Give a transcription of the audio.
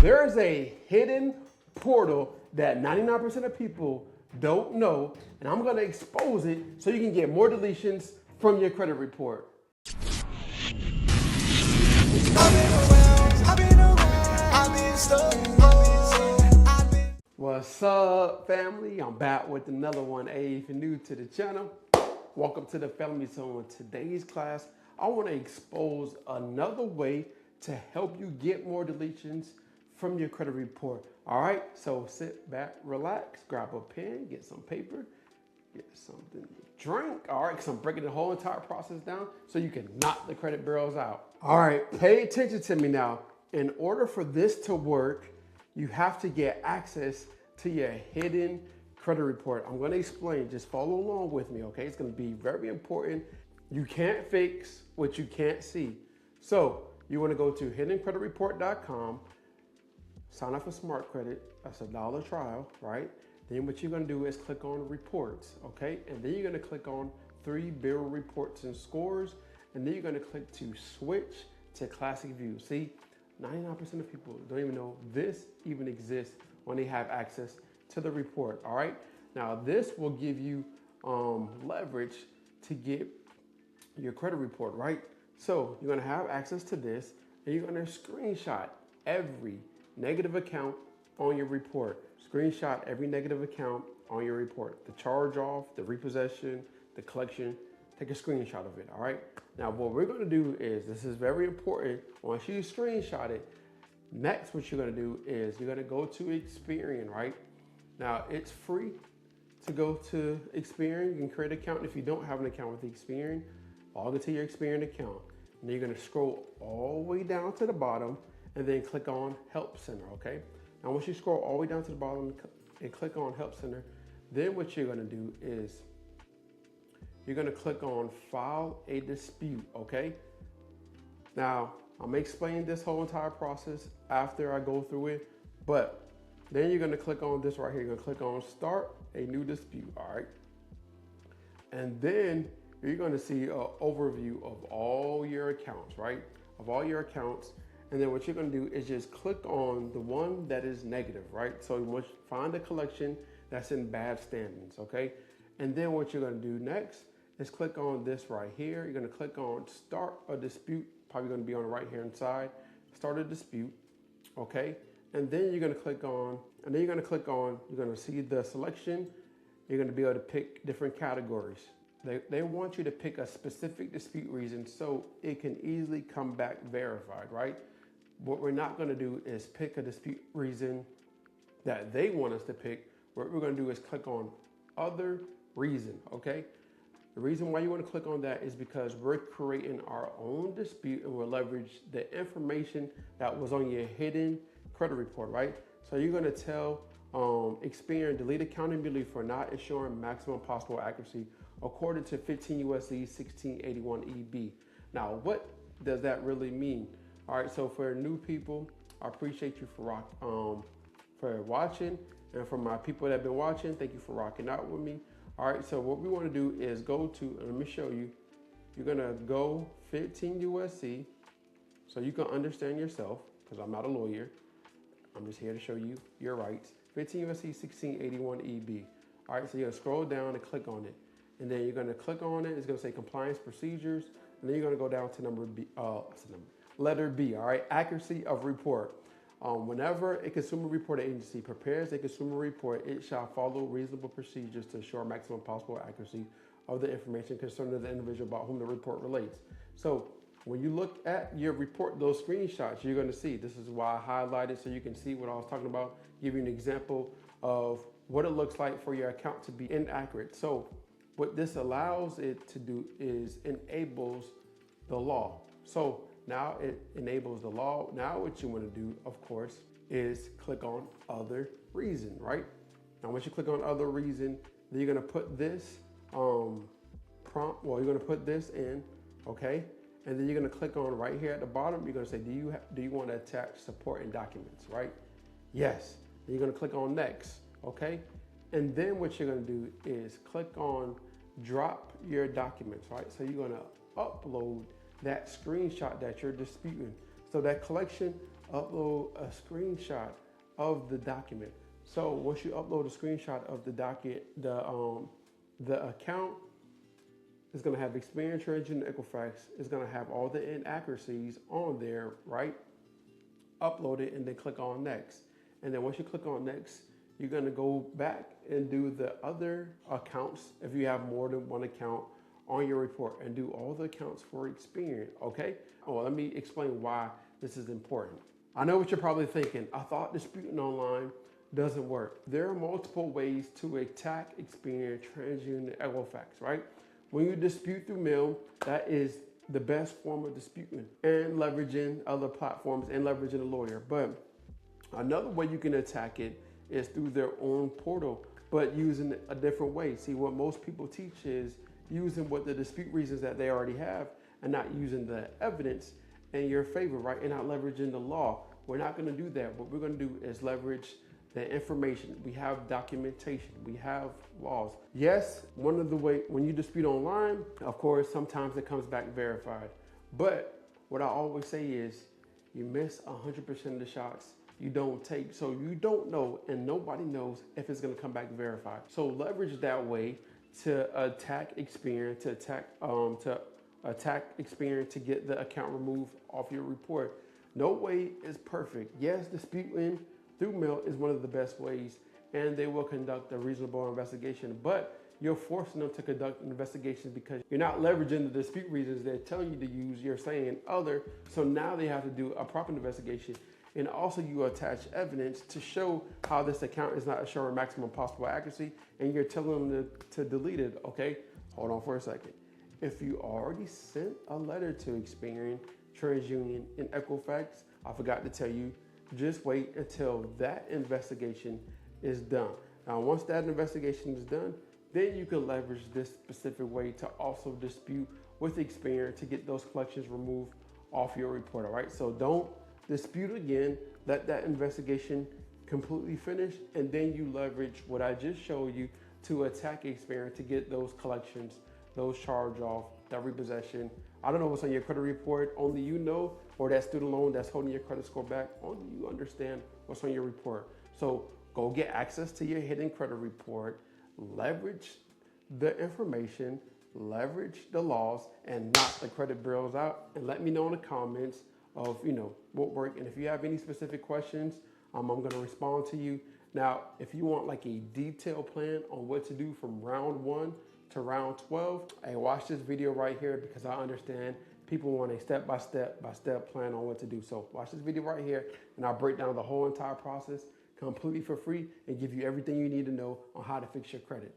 There's a hidden portal that 99% of people don't know, and I'm gonna expose it so you can get more deletions from your credit report. What's up, family? I'm back with another one. Hey, if you're new to the channel, welcome to the family. So in today's class, I want to expose another way to help you get more deletions from your credit report. All right, so sit back, relax, grab a pen, get some paper, get something to drink. All right, because I'm breaking the whole entire process down so you can knock the credit bureaus out. All right, pay attention to me now. In order for this to work, you have to get access to your hidden credit report. I'm gonna explain, just follow along with me, okay? It's gonna be very important. You can't fix what you can't see. So you wanna go to hiddencreditreport.com, sign up for Smart Credit, that's $1 trial, right? Then what you're gonna do is click on reports, okay? And then you're gonna click on 3 bureau reports and scores, and then you're gonna click to switch to classic view. See, 99% of people don't even know this even exists when they have access to the report, all right? Now this will give you leverage to get your credit report, right? So you're gonna have access to this, and you're gonna screenshot every negative account on your report. Screenshot every negative account on your report. The charge off, the repossession, the collection, take a screenshot of it, all right? Now what we're gonna do is, this is very important, once you screenshot it, next what you're gonna do is you're gonna go to Experian, right? Now it's free to go to Experian. You can create an account. If you don't have an account with Experian, log into your Experian account. And then you're gonna scroll all the way down to the bottom and then click on Help Center, okay? Now once you scroll all the way down to the bottom and click on Help Center, then what you're gonna do is you're gonna click on File a Dispute, okay? Now, I'm gonna explain this whole entire process after I go through it, but then you're gonna click on this right here. You're gonna click on Start a New Dispute, all right? And then you're gonna see an overview of all your accounts, right? Of all your accounts. And then what you're gonna do is just click on the one that is negative, right? So you must find a collection that's in bad standings, okay? And then what you're gonna do next is click on this right here. You're gonna click on Start a Dispute, probably gonna be on the right hand side, Start a Dispute, okay? And then you're gonna click on, you're gonna see the selection. You're gonna be able to pick different categories. They want you to pick a specific dispute reason so it can easily come back verified, right? What we're not gonna do is pick a dispute reason that they want us to pick. What we're gonna do is click on Other Reason, okay? The reason why you want to click on that is because we're creating our own dispute and we'll leverage the information that was on your hidden credit report, right? So you're going to tell Experian delete account immediately for not ensuring maximum possible accuracy according to 15 U.S.C. 1681 EB. Now, what does that really mean? All right, so for new people, I appreciate you for watching, and for my people that have been watching, thank you for rocking out with me. All right, so what we want to do is go to, let me show you. You're gonna go 15 USC, so you can understand yourself, because I'm not a lawyer. I'm just here to show you your rights. 15 USC 1681 EB. All right, so you're gonna scroll down and click on it. And then you're gonna click on it, it's gonna say compliance procedures, and then you're gonna go down to letter B, all right, accuracy of report. Whenever a consumer reporting agency prepares a consumer report, it shall follow reasonable procedures to ensure maximum possible accuracy of the information concerning the individual about whom the report relates. So when you look at your report, those screenshots, you're gonna see, this is why I highlighted so you can see what I was talking about, give you an example of what it looks like for your account to be inaccurate. So what this allows it to do is enables the law. So now it enables the law. Now what you want to do, of course, is click on Other Reason, right? Now once you click on Other Reason, then you're going to put this prompt, well, you're going to put this in, okay? And then you're going to click on right here at the bottom, you're going to say, do you want to attach supporting documents, right? Yes. Then you're going to click on Next, okay? And then what you're going to do is click on Drop Your Documents, right? So you're going to upload that screenshot that you're disputing. So that collection upload a screenshot of the document. So once you upload a screenshot of the docket, the account is going to have Experian, TransUnion, Equifax. It's going to have all the inaccuracies on there, right? Upload it and then click on next. And then once you click on next, you're going to go back and do the other accounts if you have more than one account on your report, and do all the accounts for Experian, okay? Oh, let me explain why this is important. I know what you're probably thinking. I thought disputing online doesn't work. There are multiple ways to attack Experian, TransUnion, Equifax, right? When you dispute through mail, that is the best form of disputing, and leveraging other platforms and leveraging a lawyer. But another way you can attack it is through their own portal, but using a different way. See, what most people teach is using what the dispute reasons that they already have and not using the evidence in your favor, right? And not leveraging the law. We're not going to do that. What we're going to do is leverage the information. We have documentation. We have laws. Yes, one of the way when you dispute online, of course, sometimes it comes back verified. But what I always say is you miss 100% of the shots you don't take. So you don't know, and nobody knows if it's going to come back verified. So leverage that way to attack Experian, to attack Experian to get the account removed off your report. No way is perfect. Yes, disputing through mail is one of the best ways, and they will conduct a reasonable investigation, but you're forcing them to conduct an investigation because you're not leveraging the dispute reasons they're telling you to use. You're saying other, so now they have to do a proper investigation. And also you attach evidence to show how this account is not assuring maximum possible accuracy, and you're telling them to delete it, okay? Hold on for a second. If you already sent a letter to Experian, TransUnion, and Equifax, I forgot to tell you, just wait until that investigation is done. Now, once that investigation is done, then you can leverage this specific way to also dispute with Experian to get those collections removed off your report, all right? So don't dispute again, let that investigation completely finish, and then you leverage what I just showed you to attack Experian to get those collections, those charge-off, that repossession. I don't know what's on your credit report, only you know, or that student loan that's holding your credit score back, only you understand what's on your report. So go get access to your hidden credit report, leverage the information, leverage the laws, and knock the credit bureaus out, and let me know in the comments of what worked. And if you have any specific questions, I'm going to respond to you. Now, if you want like a detailed plan on what to do from round 1 to round 12, hey, watch this video right here, because I understand people want a step-by-step plan on what to do. So watch this video right here, and I'll break down the whole entire process completely for free and give you everything you need to know on how to fix your credit.